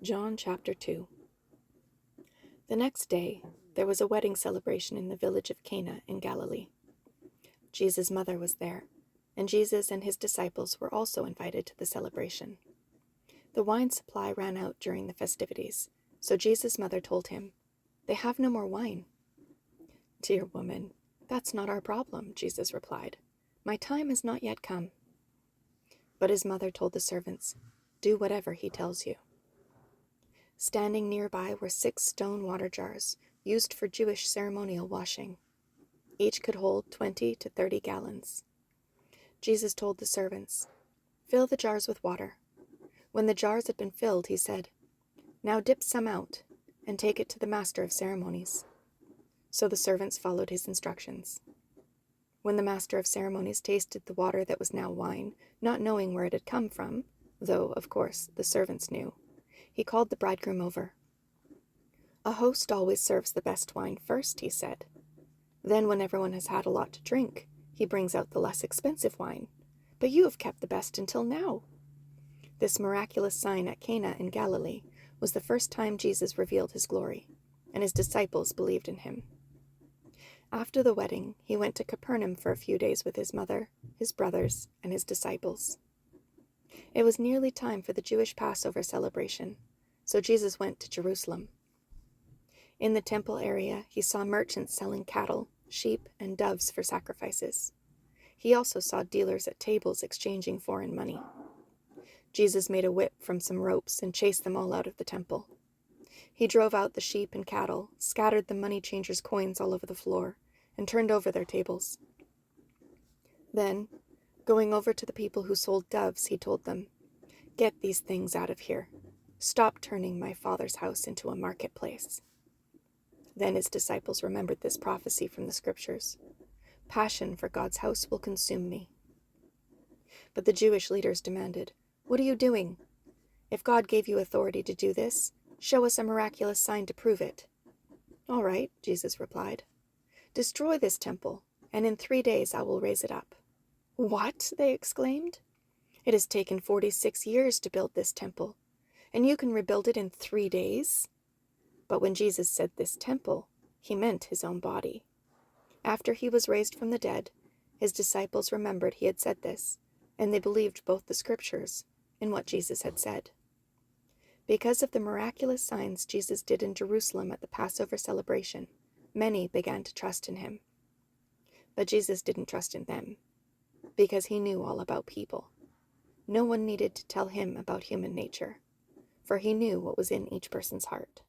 John chapter 2. The next day, there was a wedding celebration in the village of Cana in Galilee. Jesus' mother was there, and Jesus and his disciples were also invited to the celebration. The wine supply ran out during the festivities, so Jesus' mother told him, "They have no more wine." "Dear woman, that's not our problem," Jesus replied. "My time has not yet come." But his mother told the servants, "Do whatever he tells you." Standing nearby were 6 stone water jars, used for Jewish ceremonial washing. Each could hold 20 to 30 gallons. Jesus told the servants, "Fill the jars with water." When the jars had been filled, he said, "Now dip some out, and take it to the master of ceremonies." So the servants followed his instructions. When the master of ceremonies tasted the water that was now wine, not knowing where it had come from, though, of course, the servants knew, he called the bridegroom over. "A host always serves the best wine first," he said. "Then, when everyone has had a lot to drink, he brings out the less expensive wine. But you have kept the best until now." This miraculous sign at Cana in Galilee was the first time Jesus revealed his glory, and his disciples believed in him. After the wedding, he went to Capernaum for a few days with his mother, his brothers, and his disciples. It was nearly time for the Jewish Passover celebration, so Jesus went to Jerusalem. In the temple area, he saw merchants selling cattle, sheep, and doves for sacrifices. He also saw dealers at tables exchanging foreign money. Jesus made a whip from some ropes and chased them all out of the temple. He drove out the sheep and cattle, scattered the money changers' coins all over the floor, and turned over their tables. Then, going over to the people who sold doves, he told them, "Get these things out of here. Stop turning my Father's house into a marketplace." Then his disciples remembered this prophecy from the scriptures. "Passion for God's house will consume me." But the Jewish leaders demanded, "What are you doing? If God gave you authority to do this, show us a miraculous sign to prove it." "All right," Jesus replied. "Destroy this temple, and in 3 days I will raise it up." "What?" they exclaimed. "It has taken 46 years to build this temple, and you can rebuild it in 3 days?" But when Jesus said this temple, he meant his own body. After he was raised from the dead, his disciples remembered he had said this, and they believed both the scriptures and what Jesus had said. Because of the miraculous signs Jesus did in Jerusalem at the Passover celebration, many began to trust in him. But Jesus didn't trust in them, because he knew all about people. No one needed to tell him about human nature, for he knew what was in each person's heart.